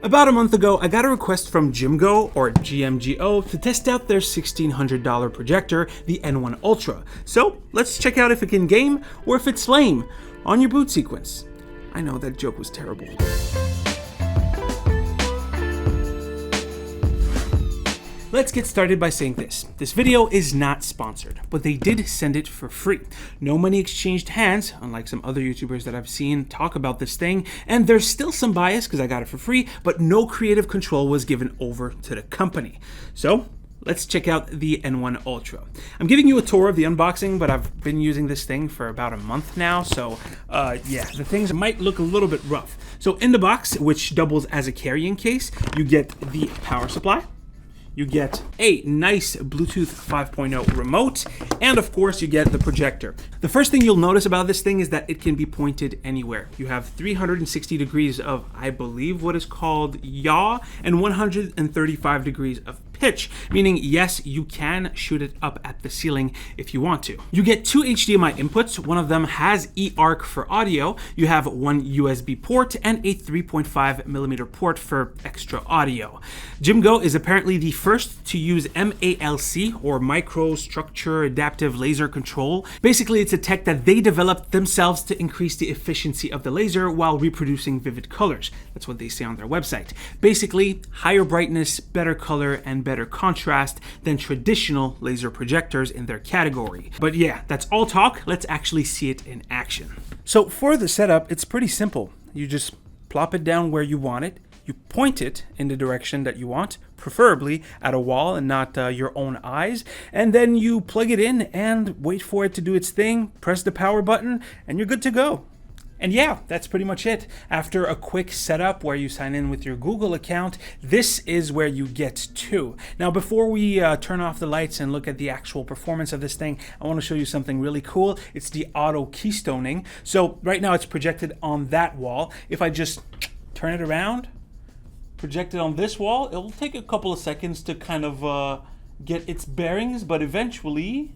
About a month ago, I got a request from Jimgo, or GMGO, to test out their $1,600 projector, the N1 Ultra. So let's check out if it can game or if it's lame on your boot sequence. I know that joke was terrible. Let's get started by saying this. This video is not sponsored, but they did send it for free. No money exchanged hands, unlike some other YouTubers that I've seen talk about this thing, and there's still some bias because I got it for free, but no creative control was given over to the company. So let's check out the N1 Ultra. I'm giving you a tour of the unboxing, but I've been using this thing for about a month now, so yeah, the things might look a little bit rough. So in the box, which doubles as a carrying case, you get the power supply. You get a nice Bluetooth 5.0 remote, and of course you get the projector. The first thing you'll notice about this thing is that it can be pointed anywhere. You have 360 degrees of, I believe, what is called yaw, and 135 degrees of pitch, meaning yes, you can shoot it up at the ceiling if you want to. You get two HDMI inputs. One of them has eARC for audio. You have one USB port and a 3.5mm port for extra audio. Jimgo is apparently the first to use MALC, or Microstructure Adaptive Laser Control. Basically, it's a tech that they developed themselves to increase the efficiency of the laser while reproducing vivid colors. That's what they say on their website. Basically, higher brightness, better color, and better contrast than traditional laser projectors in their category. But yeah, that's all talk. Let's actually see it in action. So for the setup, it's pretty simple. You just plop it down where you want it. You point it in the direction that you want, preferably at a wall and not your own eyes. And then you plug it in and wait for it to do its thing, press the power button, and you're good to go. And yeah, that's pretty much it. After a quick setup where you sign in with your Google account, this is where you get to. Now, before we turn off the lights and look at the actual performance of this thing, I want to show you something really cool. It's the auto keystoning. So right now it's projected on that wall. If I just turn it around, project it on this wall, it will take a couple of seconds to kind of get its bearings, but eventually,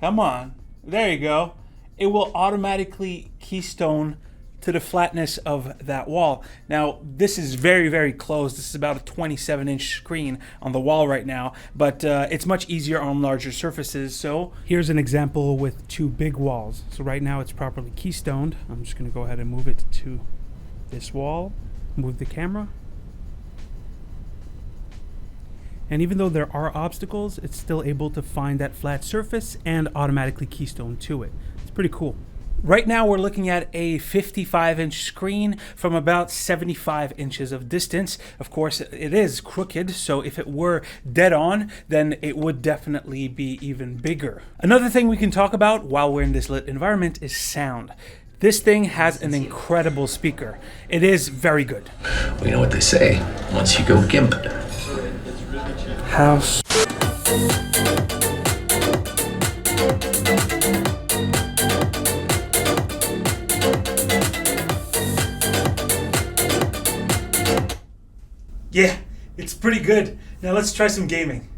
come on, there you go. It will automatically keystone to the flatness of that wall. Now, this is very, very close. This is about a 27-inch screen on the wall right now, but it's much easier on larger surfaces. So here's an example with two big walls. So right now it's properly keystoned. I'm just gonna go ahead and move it to this wall, move the camera. And even though there are obstacles, it's still able to find that flat surface and automatically keystone to it. It's pretty cool. Right now we're looking at a 55-inch screen from about 75 inches of distance. Of course, it is crooked, so if it were dead on, then it would definitely be even bigger. Another thing we can talk about while we're in this lit environment is sound. This thing has an incredible speaker. It is very good. We know what they say, once you go gimp. House. Yeah, it's pretty good. Now let's try some gaming.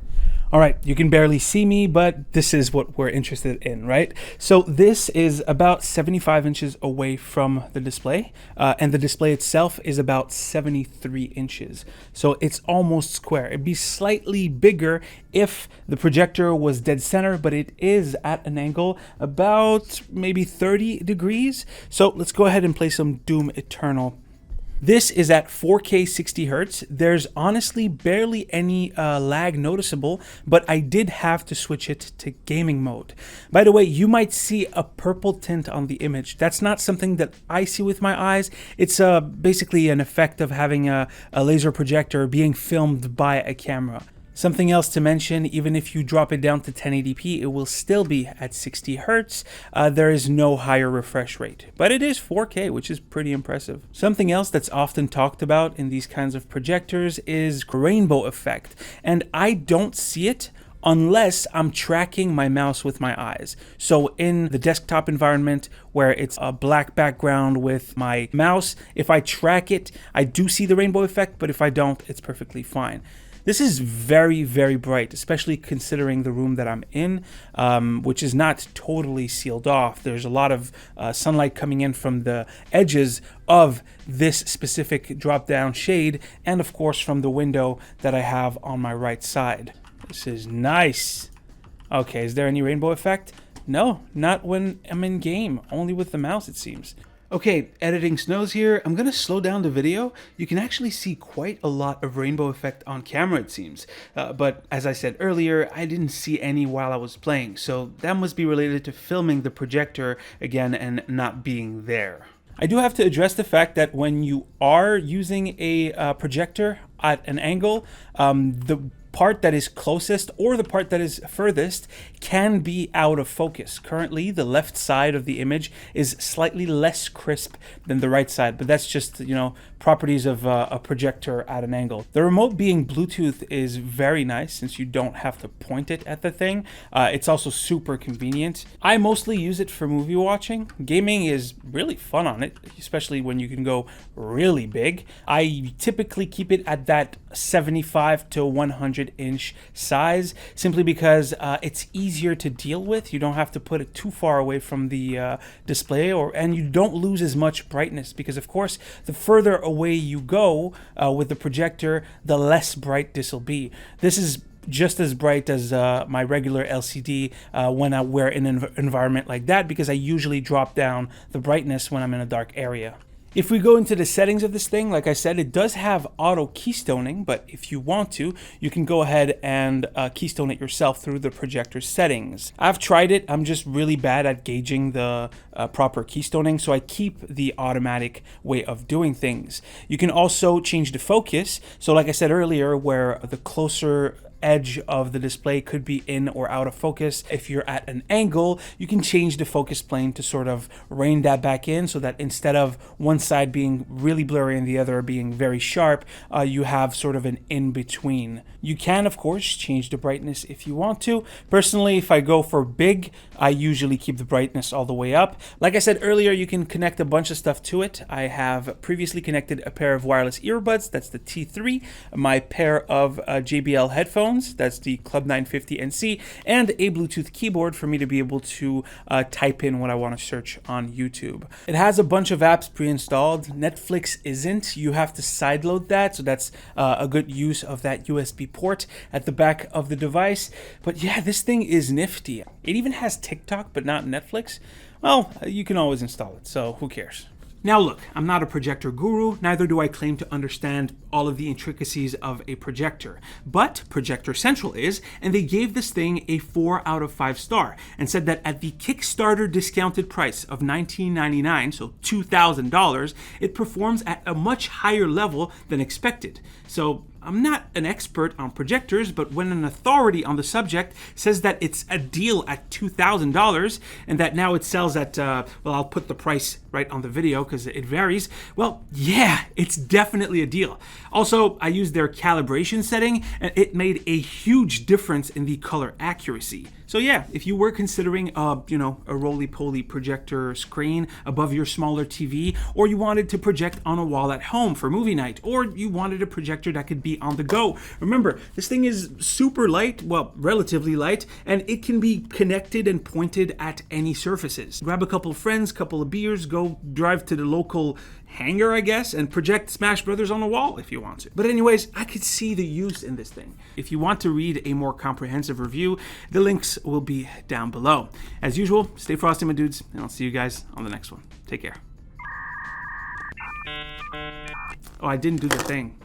All right, you can barely see me, but this is what we're interested in, right? So this is about 75 inches away from the display, and the display itself is about 73 inches. So it's almost square. It'd be slightly bigger if the projector was dead center, but it is at an angle about maybe 30 degrees. So let's go ahead and play some Doom Eternal. This is at 4K 60 Hz. There's honestly barely any lag noticeable, but I did have to switch it to gaming mode. By the way, you might see a purple tint on the image. That's not something that I see with my eyes. It's basically an effect of having a laser projector being filmed by a camera. Something else to mention, even if you drop it down to 1080p, it will still be at 60 Hz. There is no higher refresh rate, but it is 4K, which is pretty impressive. Something else that's often talked about in these kinds of projectors is rainbow effect, and I don't see it unless I'm tracking my mouse with my eyes. So in the desktop environment where it's a black background with my mouse, if I track it, I do see the rainbow effect, but if I don't, it's perfectly fine. This is very, very bright, especially considering the room that I'm in, which is not totally sealed off. There's a lot of sunlight coming in from the edges of this specific drop-down shade, and of course from the window that I have on my right side. This is nice. Okay, is there any rainbow effect? No, not when I'm in game, only with the mouse it seems. Okay, editing Snows here. I'm gonna slow down the video. You can actually see quite a lot of rainbow effect on camera, it seems. But as I said earlier, I didn't see any while I was playing, so that must be related to filming the projector again and not being there. I do have to address the fact that when you are using a projector at an angle, the part that is closest or the part that is furthest can be out of focus. Currently, the left side of the image is slightly less crisp than the right side, but that's just, you know, properties of a projector at an angle. The remote being Bluetooth is very nice since you don't have to point it at the thing. It's also super convenient. I mostly use it for movie watching. Gaming is really fun on it, especially when you can go really big. I typically keep it at that 75 to 100 inch size simply because it's easier to deal with. You don't have to put it too far away from the display, and you don't lose as much brightness because, of course, the further away you go with the projector, the less bright this will be. This is just as bright as my regular LCD when we're in an environment like that, because I usually drop down the brightness when I'm in a dark area. If we go into the settings of this thing, like I said, it does have auto keystoning, but if you want to, you can go ahead and keystone it yourself through the projector settings. I've tried it. I'm just really bad at gauging the proper keystoning, so I keep the automatic way of doing things. You can also change the focus. So like I said earlier, where the closer edge of the display could be in or out of focus. If you're at an angle, you can change the focus plane to sort of rein that back in so that instead of one side being really blurry and the other being very sharp, you have sort of an in-between. You can, of course, change the brightness if you want to. Personally, if I go for big, I usually keep the brightness all the way up. Like I said earlier, you can connect a bunch of stuff to it. I have previously connected a pair of wireless earbuds, that's the T3, my pair of JBL headphones, that's the Club 950 NC, and a Bluetooth keyboard for me to be able to type in what I want to search on YouTube. It has a bunch of apps pre-installed. Netflix isn't. You have to sideload that, so that's a good use of that USB port at the back of the device. But yeah, this thing is nifty. It even has TikTok, but not Netflix. Well, you can always install it, so who cares? Now look, I'm not a projector guru, neither do I claim to understand all of the intricacies of a projector, but Projector Central is, and they gave this thing a 4 out of 5 star and said that at the Kickstarter discounted price of $19.99, so $2,000, it performs at a much higher level than expected. So I'm not an expert on projectors, but when an authority on the subject says that it's a deal at $2,000 and that now it sells at, well, I'll put the price right on the video because it varies. Well, yeah, it's definitely a deal. Also, I used their calibration setting and it made a huge difference in the color accuracy. So yeah, if you were considering a roly-poly projector screen above your smaller TV, or you wanted to project on a wall at home for movie night, or you wanted a projector that could be on the go, remember, this thing is super light, well, relatively light, and it can be connected and pointed at any surfaces. Grab a couple of friends, couple of beers, go drive to the local hangar, I guess, and project Smash Brothers on the wall if you want to. But anyways, I could see the use in this thing. If you want to read a more comprehensive review, the links will be down below. As usual, stay frosty, my dudes, and I'll see you guys on the next one. Take care. Oh, I didn't do the thing.